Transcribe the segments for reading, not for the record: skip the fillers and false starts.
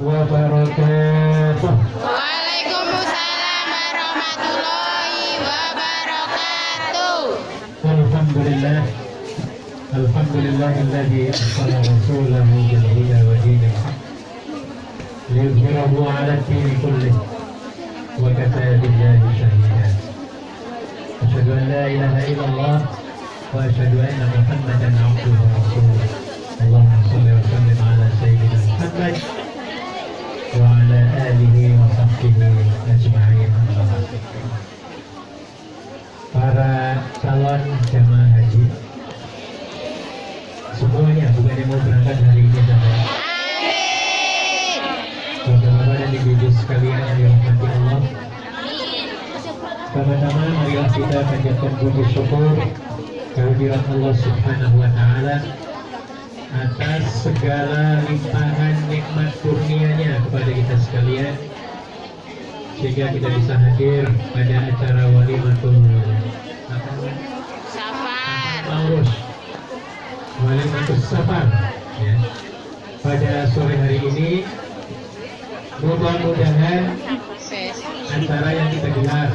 wabarakatuh. Waalaikumsalam warahmatullahi wabarakatuh. Alhamdulillah. Alhamdulillahilladzi arsala rasulahu bil huda wa dinil haq liyudhhirahu 'ala ad-dini kullih wa kafaa billahi shahidan. Asyhadu an la ilaha illallah wa asyhadu anna Muhammadan 'abduhu wa rasuluh. Allahumma shalli wa sallim 'ala sayyidina Muhammad wa 'ala alihi wa sahbihi ajma'in. Para calon jamaah haji semuanya, bukan yang mau berangkat hari ini saja. Amin. Bapak-bapak dan ibu-ibu sekalian yang dirahmati Allah. Pertama-tama marilah kita panjatkan puji syukur kehadirat Allah Subhanahu wa taala atas segala limpahan nikmat kurnia-Nya kepada kita sekalian, sehingga kita bisa hadir pada acara walimatul Safar. Maurus, walimatul safar ya. Pada sore hari ini mudah-mudahan acara yang kita gelar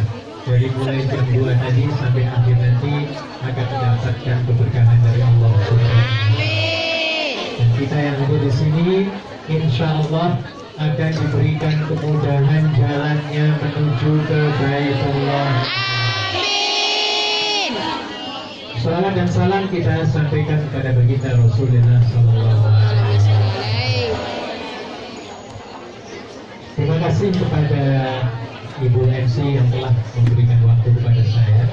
dari mulai jam 2 tadi sampai akhir nanti akan mendapatkan keberkahan dari Allah Subhanahu wa taala. Amin. Dan kita yang ada di sini insya Allah akan diberikan kemudahan jalannya menuju ke Baitullah. Amin. Salawat dan salam kita sampaikan kepada baginda Rasulullah Sallallahu Alaihi Wasallam. Terima kasih kepada Ibu MC yang telah memberikan waktu kepada saya.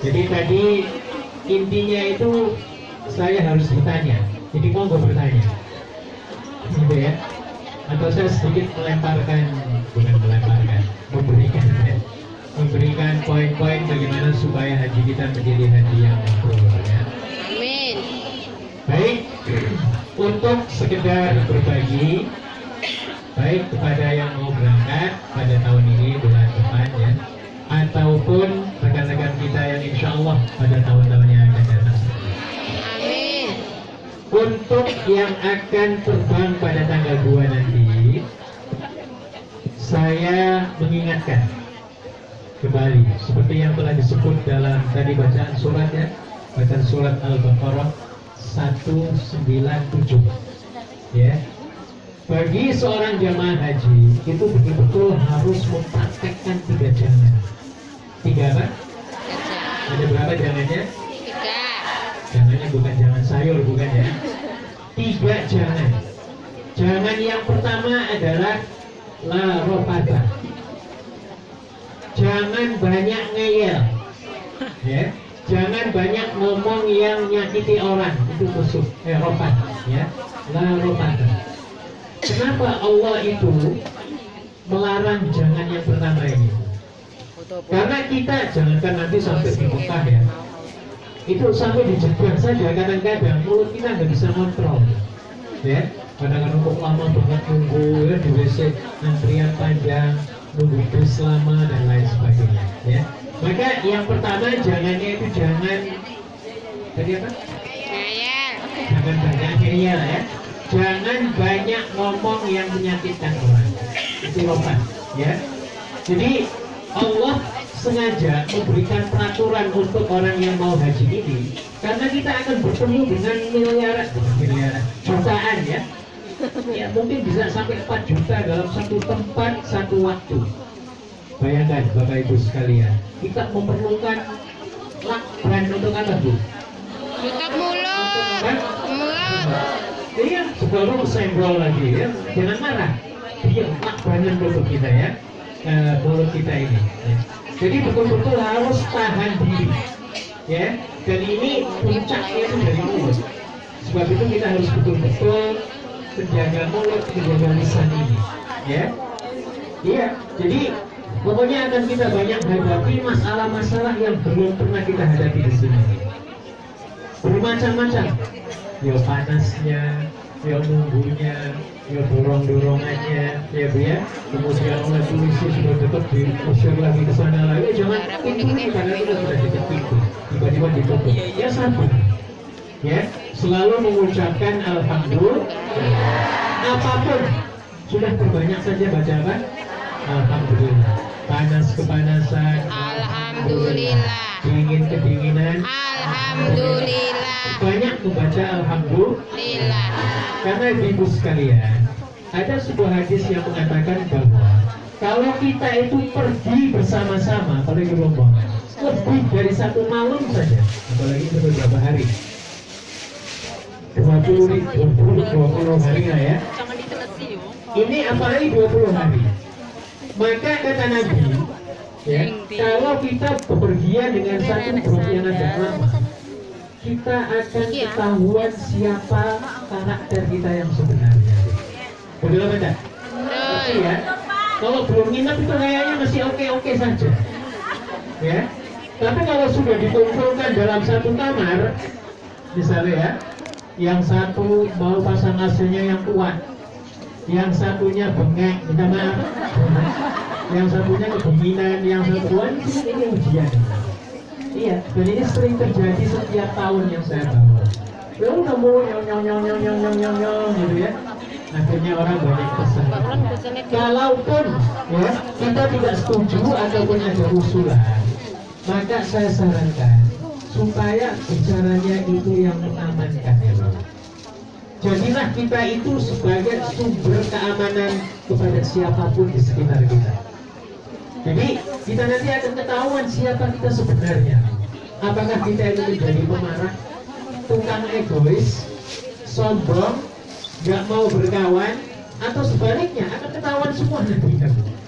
Jadi tadi intinya itu saya harus bertanya. Jadi monggo bertanya, gitu ya. Atau saya sedikit memberikan poin-poin bagaimana supaya haji kita menjadi haji yang mabrur ya. Amin. Baik, untuk sekedar berbagi baik kepada yang mau berangkat pada tahun ini bulan depan ya, ataupun rekan-rekan kita yang insya Allah pada tahun-tahun yang akan datang. Amin. Untuk yang akan terbang pada tanggal 2 nanti, saya mengingatkan kembali seperti yang telah disebut dalam tadi bacaan surat ya, bacaan surat Al-Baqarah 197 ya. Bagi seorang jamaah haji itu betul-betul harus mempraktekkan 3 jangan. 3 apa? Ada berapa jangannya? 3. Jangannya bukan jangan sayur, bukan ya. 3 jangan. Jangan yang pertama adalah la rofata. Jangan banyak ngeyel, ya. Jangan banyak ngomong yang nyakiti orang. Itu musuh, rofat, ya. La rofata. Kenapa Allah itu melarang jangan yang pertama ini? Karena kita jangankan nanti sampai di Mekah ya, itu sampai di Jeddah saja kadang-kadang mulut kita nggak bisa kontrol, ya. Kadang-kadang kok lama banget nunggu ya, di WC antrian panjang, nunggu bus lama dan lain sebagainya, ya. Maka yang pertama jangannya itu jangan tadi apa? Ngeyel. Jangan banyak ngeyel ya. Jangan banyak ngomong yang menyakitkan orang. Itu lompat, ya. Jadi Allah sengaja memberikan peraturan untuk orang yang mau haji ini karena kita akan bertemu dengan miliaran, jutaan ya. Ya mungkin bisa sampai 4 juta dalam satu tempat, satu waktu. Bayangkan Bapak Ibu sekalian, kita memerlukan lakban untuk apa Bu? Tutup mulut. Mulut. Iya, sebelum senggol lagi ya, jangan marah. Dia lakbanan untuk kita ya, mulut kita ini. Ya. Jadi betul-betul harus tahan diri, ya. Dan ini puncaknya itu dari mulut. Sebab itu kita harus betul-betul menjaga mulut, menjaga lisan ini, ya. Iya, jadi pokoknya akan kita banyak hadapi masalah-masalah yang belum pernah kita hadapi di sini. Bermacam-macam. Ya panasnya, ya nunggunya, ya dorong-dorongannya, ya Bu ya. Kemudian oleh polisi sudah dekat diusir lagi ke sana lagi. Jangan pintu karena kita sudah dekat pintu, tiba-tiba ditutup. Ya sabar. Ya, selalu mengucapkan alhamdulillah. Apapun Sudah perbanyak saja baca apa? Alhamdulillah. Panas kepanasan, Alhamdulillah. dingin kedinginan, Alhamdulillah. banyak membaca alhamdulillah. Lillah. Karena ibu sekalian, ada sebuah hadis yang mengatakan bahwa kalau kita itu pergi bersama-sama, kalau di rombongan, lebih dari satu malam saja, apalagi itu beberapa hari, 20 hari lah ya. Ini apalagi 20 hari. Maka kata Nabi, ya, kalau kita bepergian dengan satu grup yang agak lama, kita akan ketahuan siapa karakter kita yang sebenarnya. Betul apa tidak? Betul ya. Kalau belum nginep itu kayaknya masih oke-oke saja, ya. Tapi kalau sudah dikumpulkan dalam satu kamar, misalnya ya, yang satu mau pasang AC-nya yang kuat, yang satunya bengek, minta maaf, yang satunya kedinginan, yang satuan ini ujian. Iya, dan ini sering terjadi setiap tahun yang saya bawa. Ya udah mau nyong gitu ya. Akhirnya orang banyak kesal. Kalaupun ya kita tidak setuju ataupun ada usulan, maka saya sarankan supaya bicaranya itu yang mengamankan ya Bang. Jadilah kita itu sebagai sumber keamanan kepada siapapun di sekitar kita. Jadi kita nanti akan ketahuan siapa kita sebenarnya. Apakah kita itu menjadi pemarah, tukang egois, sombong, nggak mau berkawan, atau sebaliknya akan ketahuan semua nanti.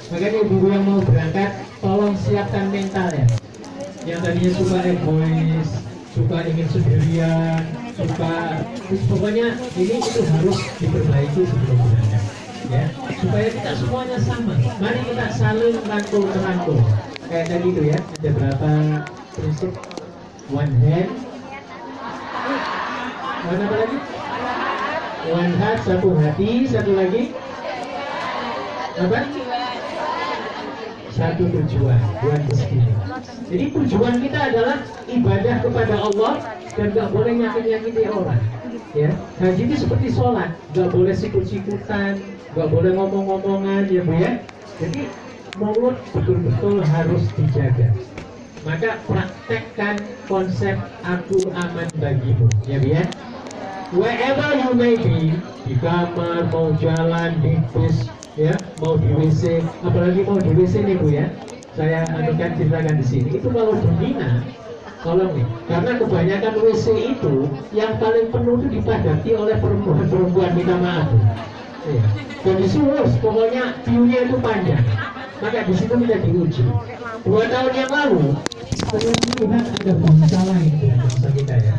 Makanya ibu yang mau berangkat, tolong siapkan mental ya. Yang tadinya suka egois, suka ingin sendirian, pokoknya ini itu harus diperbaiki sebelum berangkat. Ya, supaya kita semuanya sama. Mari kita saling rangkul. Kayak tadi itu ya, ada berapa prinsip? One hand, apa lagi? One heart, satu hati, satu lagi apa? Satu tujuan, one destiny. Jadi tujuan kita adalah ibadah kepada Allah dan gak boleh nyakiti orang. Ya, haji itu seperti sholat, gak boleh sikut-sikutan, gak boleh ngomong-ngomongan, ya Bu ya. Jadi mulut betul-betul harus dijaga. Maka praktekkan konsep aku aman bagimu, ya Bu ya. Wherever you may be, di kamar, mau jalan, di bus, ya, mau di WC, apalagi mau di WC nih Bu ya. Saya akan ceritakan di sini. Itu kalau di Mina, tolong nih, karena kebanyakan WC itu yang paling penuh itu dipadati oleh perempuan, minta maaf. Ya. Dan disuruh, pokoknya view-nya itu panjang. Maka di situ kita diuji. 2 tahun yang lalu, saya melihat ada bangsa lain di bangsa kita ya.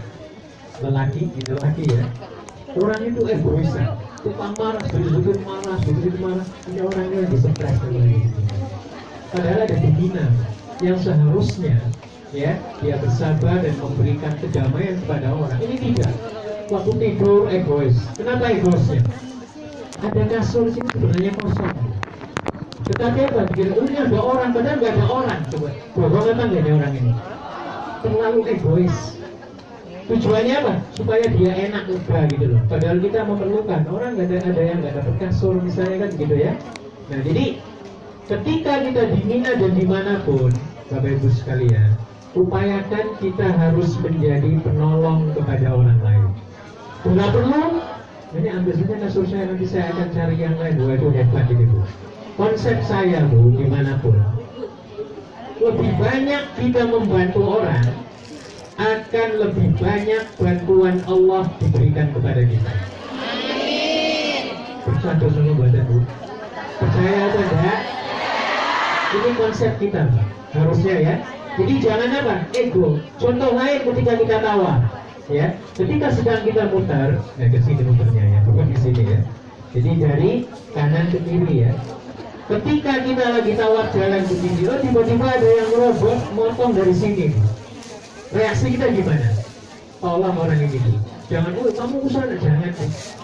Lelaki ya. Orang itu egoisan, tukang marah, begitu marah. Ini orangnya yang disepres lagi. Padahal ada pimpinan yang seharusnya ya dia bersabar dan memberikan kedamaian kepada orang. Ini tidak. Waktu tidur egois. Kenapa egoisnya? Ada kasur sini sebenarnya kosong. Tetapi apa? Ini ada orang, padahal nggak ada orang. Coba, bohong apa nggak ada orang ini? Terlalu egois. Tujuannya apa? Supaya dia enak lega gitu loh. Padahal kita memerlukan orang nggak ada yang nggak dapat kasur misalnya kan gitu ya. Nah jadi ketika kita di Mina dan dimanapun, Bapak Ibu sekalian, upayakan kita harus menjadi penolong kepada orang lain. Bila perlu, ini ambil saja kasur saya, nanti saya akan cari yang lain. Wah itu hebat ini Bu. Konsep saya Bu, dimanapun, lebih banyak kita membantu orang, akan lebih banyak bantuan Allah diberikan kepada kita. Amin. Bersatu semua badan Bu. Percaya atau enggak? Ini konsep kita harusnya ya. Jadi jangan apa? Ego. Contoh lain ketika kita tawa, ya. Ketika sedang kita mutar, ke sini muternya ya, bukan di sini ya. Jadi dari kanan ke kiri ya. Ketika kita lagi tawar jalan begini, tiba-tiba ada yang merobot, motong dari sini. Reaksi kita gimana? Tolong orang ini. Jangan, kamu usah, jangan.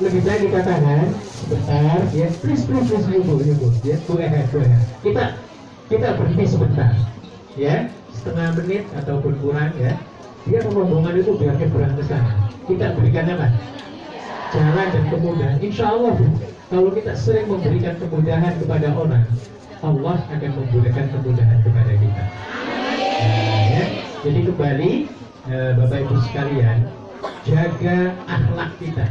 Lebih baik kita tahan sebentar, ya. Please, you ya. Go ahead. Kita berhenti sebentar, ya. Setengah menit ataupun kurang, ya. Dia rombongan itu biar nyebrang ke sana. Kita berikan apa? Jalan dan kemudahan. Insya Allah Kalau kita sering memberikan kemudahan kepada orang, Allah akan memberikan kemudahan kepada kita. Ya. Jadi kembali, Bapak Ibu sekalian, jaga akhlak kita,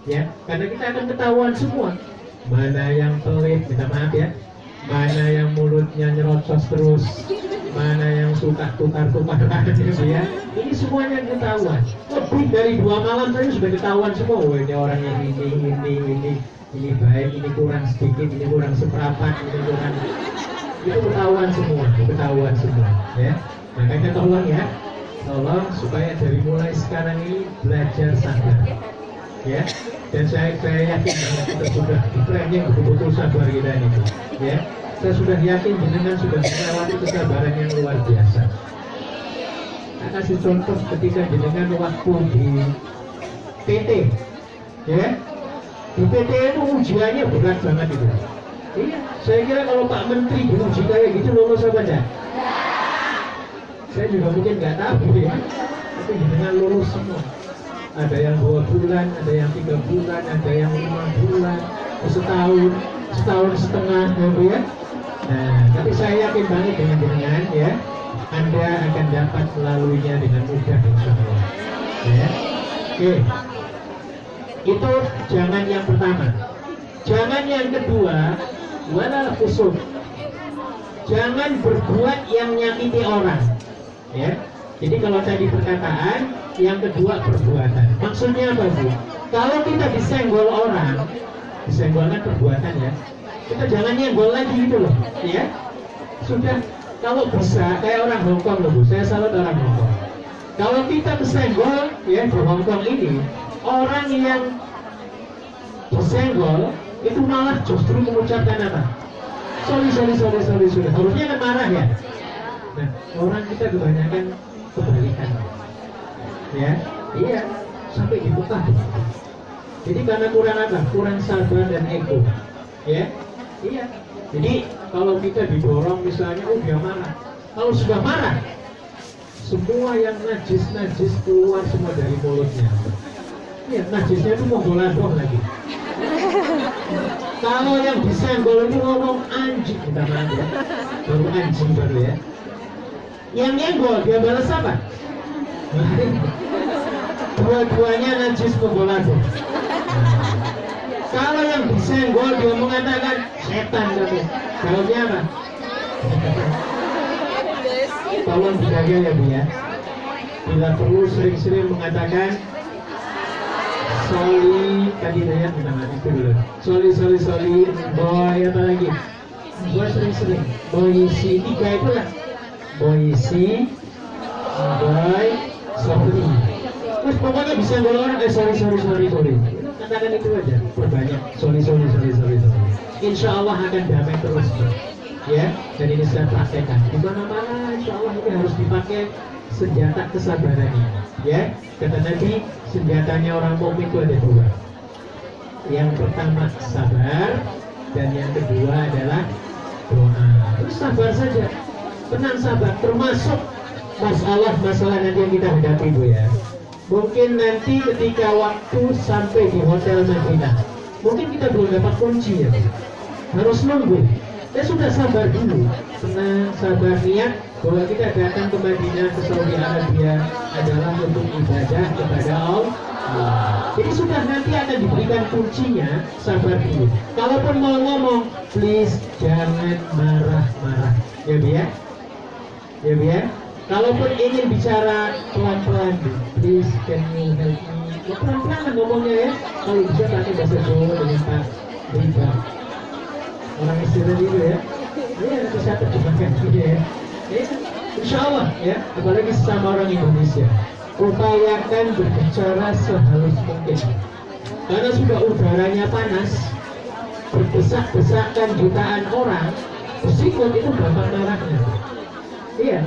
ya, karena kita akan ketahuan semua mana yang pelit, minta maaf ya, mana yang mulutnya nyerocos terus, mana yang suka tukar-tukaran gitu ya. Ini semuanya ketahuan. Lebih dari 2 malam saja sudah ketahuan semua. Oh, ini orang yang ini baik, ini kurang sedikit, ini kurang seperempat, ini kurang. Itu ketahuan semua, ya. Makanya tolong ya, tolong supaya dari mulai sekarang ini belajar sabar, ya. Dan saya yakin banget kita sudah di training betul-betul sabar kita ini, ya. Saya sudah yakin jenengan sudah melewati kesabaran yang luar biasa. Saya kasih contoh ketika jenengan waktu di PT, ya. Di PT itu ujiannya berat banget itu. Iya, saya kira kalau Pak Menteri diuji kayak gitu lulus apa enggak? Saya juga mungkin nggak tahu ya. Tapi jenengan lulus semua. Ada yang 2 bulan, ada yang 3 bulan, ada yang 5 bulan, setahun setengah, gitu ya. Nah, tapi saya yakin banget dengan jenengan ya, Anda akan dapat melaluinya dengan mudah insya Allah. Ya. Oke. Itu jangan yang pertama. Jangan yang kedua, wala khusum. Jangan berbuat yang nyakiti orang. Ya. Jadi kalau tadi perkataan, yang kedua perbuatan. Maksudnya apa, Bu? Kalau kita disenggol orang, disenggol kan perbuatan ya. Kita jangan nyenggol lagi gitu loh, ya. Sudah, kalau bisa kayak orang Hongkong loh, Bu. Saya salut orang Hongkong. Kalau kita kesenggol ya di Hongkong ini, orang yang disenggol itu malah justru mengucapkan apa? Sorry, sudah. Harusnya kan marah ya. Nah, orang kita kebanyakan kebalikan. Ya, iya, sampai di Mekah. Jadi karena kurang apa? Kurang sabar dan ego. Ya, iya. Jadi kalau kita didorong misalnya, oh dia marah. Kalau sudah marah, semua yang najis keluar semua dari mulutnya. Iya, najisnya itu mau goladoh lagi. Kalau yang disenggol itu ngomong anjing, kita maaf ya, baru anjing baru ya. Yang nyenggol dia balas apa? Dua-duanya najis menggoladoh. Kalau yang disenggol dia mengatakan setan katanya. Jawabnya apa? Tolong dijaga ya Bu ya. Bila perlu sering-sering mengatakan sorry, tadi saya minta maaf itu dulu. Sorry, boy apa lagi? Boy sering-sering. Boy si 3 itu lah. Boy si, boy, sorry. Terus pokoknya bisa ngomong orang, sorry. Katakan itu aja, perbanyak. Sorry. Insya Allah akan damai terus, ya. Dan ini saya praktekkan. Di mana-mana, insya Allah ini harus dipakai senjata kesabaran ini, ya. Kata Nabi, senjatanya orang mukmin itu ada 2. Yang pertama sabar, dan yang kedua adalah doa. Terus sabar saja, tenang sabar. Termasuk masalah nanti yang kita hadapi Bu ya. Mungkin nanti ketika waktu sampai di hotel Madinah, mungkin kita belum dapat kunci ya, harus nunggu. Ya sudah sabar dulu, tenang, sabar, niat bahwa kita datang ke Madinah, ke Saudi Arabia adalah untuk ibadah kepada Allah. Jadi sudah nanti akan diberikan kuncinya, sabar dulu. Kalaupun mau ngomong, please jangan marah-marah, ya biar. Kalaupun ingin bicara pelan-pelan, please can you help me? Ya pelan-pelan ngomongnya ya. Kalau bisa pakai bahasa Jawa dengan Pak Riba. Orang istilah itu ya. Ya bisa terjemahkan gitu ya. Insya Allah ya. Apalagi sesama orang Indonesia. Upayakan berbicara sehalus mungkin. Karena sudah udaranya panas, berdesak-desakan jutaan orang, bersikut itu gampang marahnya. Iya.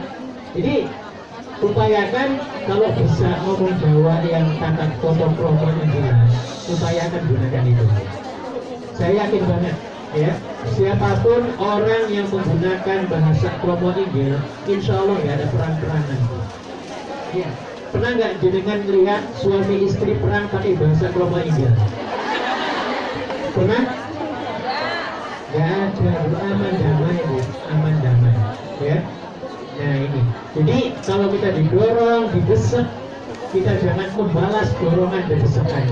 Jadi upayakan kalau bisa ngomong Jawa yang kata kromo yang jelas, upayakan gunakan itu. Saya yakin banget, ya. Siapapun orang yang menggunakan bahasa kromo Inggil, insya Allah nggak ada perang-perangan. Ya. Pernah nggak jenengan lihat suami istri perang pakai bahasa kromo Inggil? Pernah? Nggak ada, Bu. Aman damai, Bu. Aman damai. Ya. Nah ini. Jadi kalau kita didorong, didesak, kita jangan membalas dorongan dan desakan.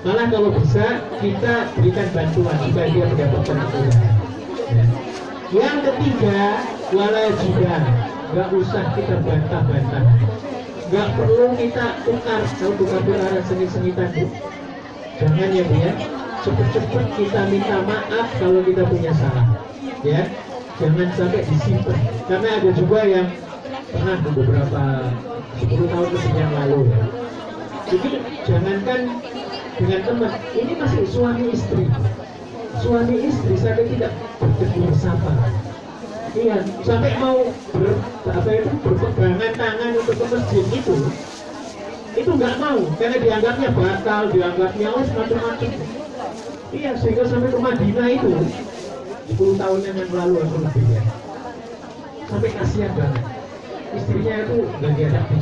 Malah kalau bisa kita berikan bantuan supaya dia mendapatkan kemudahan. Ya. Yang ketiga, walajiban. Nggak usah kita bantah-bantah. Nggak perlu kita tukar. Kalau tukar arah seni-seni tadi. Jangan ya Bu ya. Cepet-cepet kita minta maaf kalau kita punya salah. Ya. Jangan sampai disimpan. Karena ada juga yang pernah beberapa 10 tahun lebih yang lalu. Jadi jangankan dengan teman, ini masih suami istri. Suami istri sampai tidak bertegur sapa. Iya, sampai mau berpegangan tangan untuk ke masjid itu nggak mau karena dianggapnya batal, dianggapnya macam-macam. Iya, sehingga sampai ke Madinah itu 10 tahun yang lalu atau lebih ya. Sampai kasihan banget. Istrinya itu nggak diajak